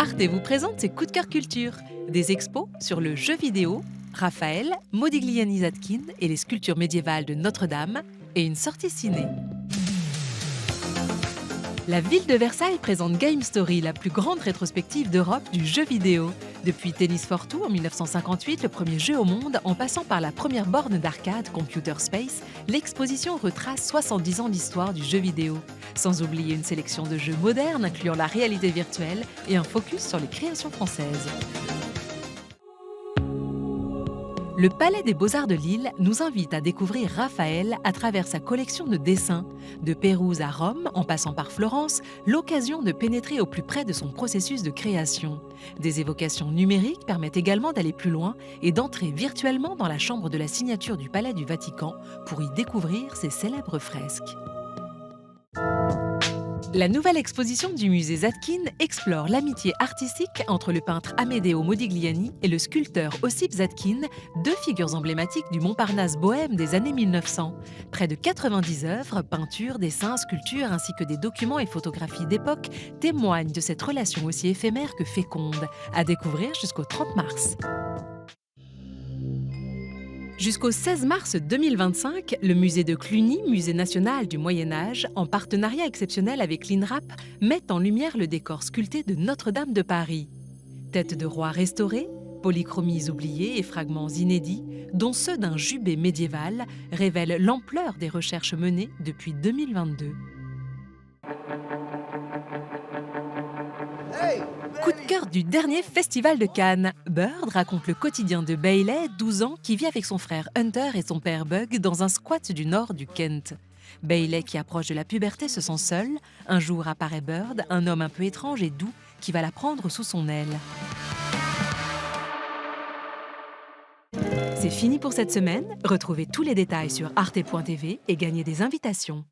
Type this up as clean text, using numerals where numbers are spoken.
Arte vous présente ses coups de cœur culture, des expos sur le jeu vidéo, Raphaël, Modigliani-Zadkine et les sculptures médiévales de Notre-Dame, et une sortie ciné. La ville de Versailles présente Game Story, la plus grande rétrospective d'Europe du jeu vidéo. Depuis Tennis for Two en 1958, le premier jeu au monde, en passant par la première borne d'arcade Computer Space, l'exposition retrace 70 ans d'histoire du jeu vidéo. Sans oublier une sélection de jeux modernes incluant la réalité virtuelle et un focus sur les créations françaises. Le Palais des Beaux-Arts de Lille nous invite à découvrir Raphaël à travers sa collection de dessins. De Pérouse à Rome, en passant par Florence, l'occasion de pénétrer au plus près de son processus de création. Des évocations numériques permettent également d'aller plus loin et d'entrer virtuellement dans la chambre de la signature du Palais du Vatican pour y découvrir ses célèbres fresques. La nouvelle exposition du musée Zadkine explore l'amitié artistique entre le peintre Amedeo Modigliani et le sculpteur Ossip Zadkine, deux figures emblématiques du Montparnasse bohème des années 1900. Près de 90 œuvres, peintures, dessins, sculptures ainsi que des documents et photographies d'époque témoignent de cette relation aussi éphémère que féconde, à découvrir jusqu'au 30 mars. Jusqu'au 16 mars 2025, le musée de Cluny, musée national du Moyen-Âge, en partenariat exceptionnel avec l'INRAP, met en lumière le décor sculpté de Notre-Dame de Paris. Têtes de roi restaurées, polychromies oubliées et fragments inédits, dont ceux d'un jubé médiéval, révèlent l'ampleur des recherches menées depuis 2022. Coup de cœur du dernier festival de Cannes. Bird raconte le quotidien de Bailey, 12 ans, qui vit avec son frère Hunter et son père Bug dans un squat du nord du Kent. Bailey, qui approche de la puberté, se sent seul. Un jour apparaît Bird, un homme un peu étrange et doux, qui va la prendre sous son aile. C'est fini pour cette semaine. Retrouvez tous les détails sur arte.tv et gagnez des invitations.